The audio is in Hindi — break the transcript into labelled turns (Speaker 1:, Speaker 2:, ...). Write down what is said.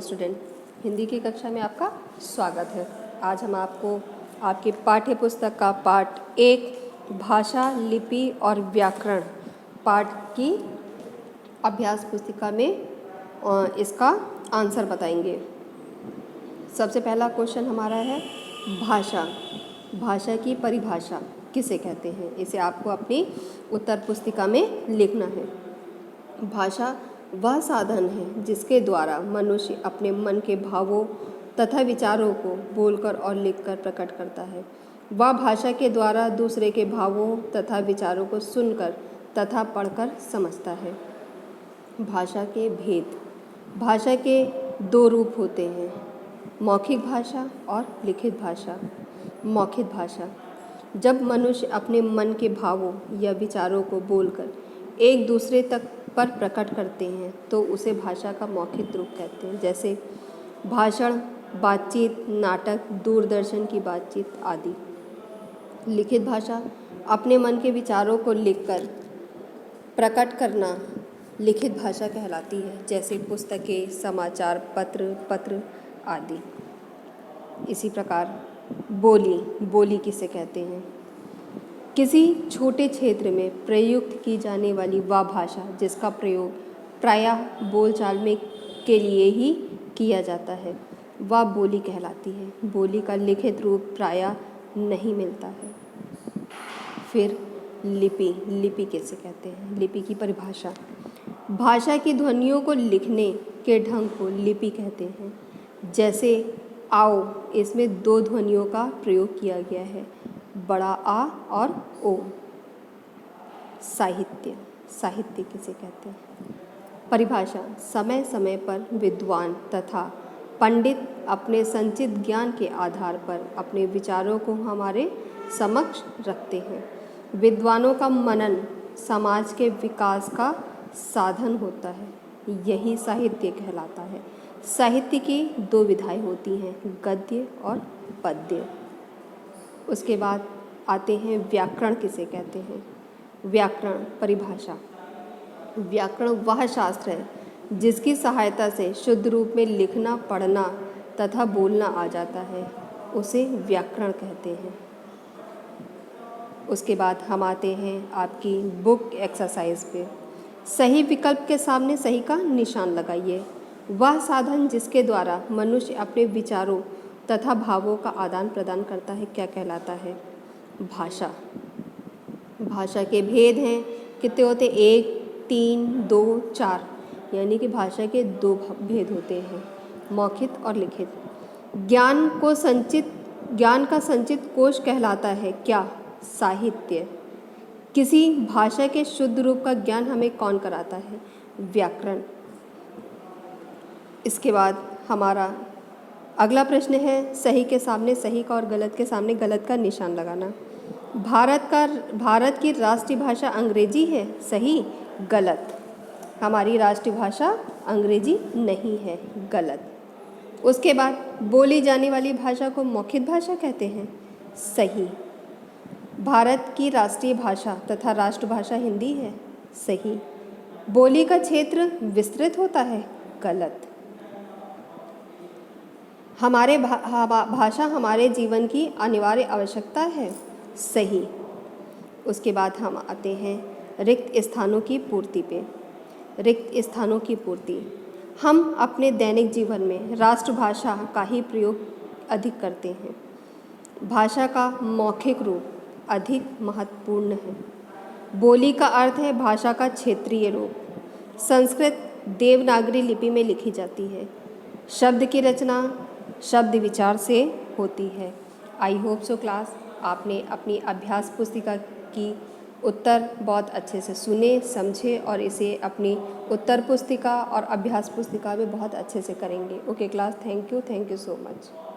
Speaker 1: स्टूडेंट, हिंदी की कक्षा में आपका स्वागत है। आज हम आपको आपकी पाठ्य पुस्तक का पाठ 1 भाषा, लिपि और व्याकरण पाठ की अभ्यास पुस्तिका में इसका आंसर बताएंगे। सबसे पहला क्वेश्चन हमारा है भाषा। भाषा की परिभाषा किसे कहते हैं, इसे आपको अपनी उत्तर पुस्तिका में लिखना है। भाषा वह साधन है जिसके द्वारा मनुष्य अपने मन के भावों तथा विचारों को बोलकर और लिखकर प्रकट करता है। वह भाषा के द्वारा दूसरे के भावों तथा विचारों को सुनकर तथा पढ़कर समझता है। भाषा के भेद। भाषा के 2 रूप होते हैं, मौखिक भाषा और लिखित भाषा। मौखिक भाषा जब मनुष्य अपने मन के भावों या विचारों को बोलकर एक दूसरे तक पर प्रकट करते हैं तो उसे भाषा का मौखिक रूप कहते हैं, जैसे भाषण, बातचीत, नाटक, दूरदर्शन की बातचीत आदि। लिखित भाषा अपने मन के विचारों को लिखकर प्रकट करना लिखित भाषा कहलाती है, जैसे पुस्तकें, समाचार पत्र आदि। इसी प्रकार बोली किसे कहते हैं, किसी छोटे क्षेत्र में प्रयुक्त की जाने वाली वह भाषा जिसका प्रयोग प्रायः बोलचाल में के लिए ही किया जाता है, वह बोली कहलाती है। बोली का लिखित रूप प्रायः नहीं मिलता है। फिर लिपि किसे कहते हैं, लिपि की परिभाषा। भाषा की ध्वनियों को लिखने के ढंग को लिपि कहते हैं। जैसे आओ, इसमें 2 ध्वनियों का प्रयोग किया गया है, बड़ा आ और ओ। साहित्य किसे कहते हैं। परिभाषा समय समय पर विद्वान तथा पंडित अपने संचित ज्ञान के आधार पर अपने विचारों को हमारे समक्ष रखते हैं। विद्वानों का मनन समाज के विकास का साधन होता है, यही साहित्य कहलाता है। साहित्य की 2 विधाएं होती हैं, गद्य और पद्य। उसके बाद आते हैं व्याकरण किसे कहते हैं। व्याकरण परिभाषा। व्याकरण वह शास्त्र है जिसकी सहायता से शुद्ध रूप में लिखना, पढ़ना तथा बोलना आ जाता है, उसे व्याकरण कहते हैं। उसके बाद हम आते हैं आपकी बुक एक्सरसाइज पे। सही विकल्प के सामने सही का निशान लगाइए। वह साधन जिसके द्वारा मनुष्य अपने विचारों तथा भावों का आदान प्रदान करता है क्या कहलाता है, भाषा। भाषा के भेद हैं, कितने होते, 1, 3, 2, 4, यानी कि भाषा के 2 भेद होते हैं, मौखिक और लिखित। ज्ञान का संचित कोश कहलाता है क्या, साहित्य। किसी भाषा के शुद्ध रूप का ज्ञान हमें कौन कराता है, व्याकरण। इसके बाद हमारा अगला प्रश्न है सही के सामने सही का और गलत के सामने गलत का निशान लगाना। भारत की राष्ट्रीय भाषा अंग्रेजी है, सही, गलत। हमारी राष्ट्रीय भाषा अंग्रेजी नहीं है, गलत। उसके बाद बोली जाने वाली भाषा को मौखिक भाषा कहते हैं, सही। भारत की राष्ट्रीय भाषा तथा राष्ट्रभाषा हिंदी है, सही। बोली का क्षेत्र विस्तृत होता है, गलत। भाषा हमारे जीवन की अनिवार्य आवश्यकता है, सही। उसके बाद हम आते हैं रिक्त स्थानों की पूर्ति पे। रिक्त स्थानों की पूर्ति। हम अपने दैनिक जीवन में राष्ट्रभाषा का ही प्रयोग अधिक करते हैं। भाषा का मौखिक रूप अधिक महत्वपूर्ण है। बोली का अर्थ है भाषा का क्षेत्रीय रूप। संस्कृत देवनागरी लिपि में लिखी जाती है। शब्द की रचना शब्द विचार से होती है। आई होप सो क्लास, आपने अपनी अभ्यास पुस्तिका की उत्तर बहुत अच्छे से सुने, समझे और इसे अपनी उत्तर पुस्तिका और अभ्यास पुस्तिका में बहुत अच्छे से करेंगे। Okay class, thank you so much.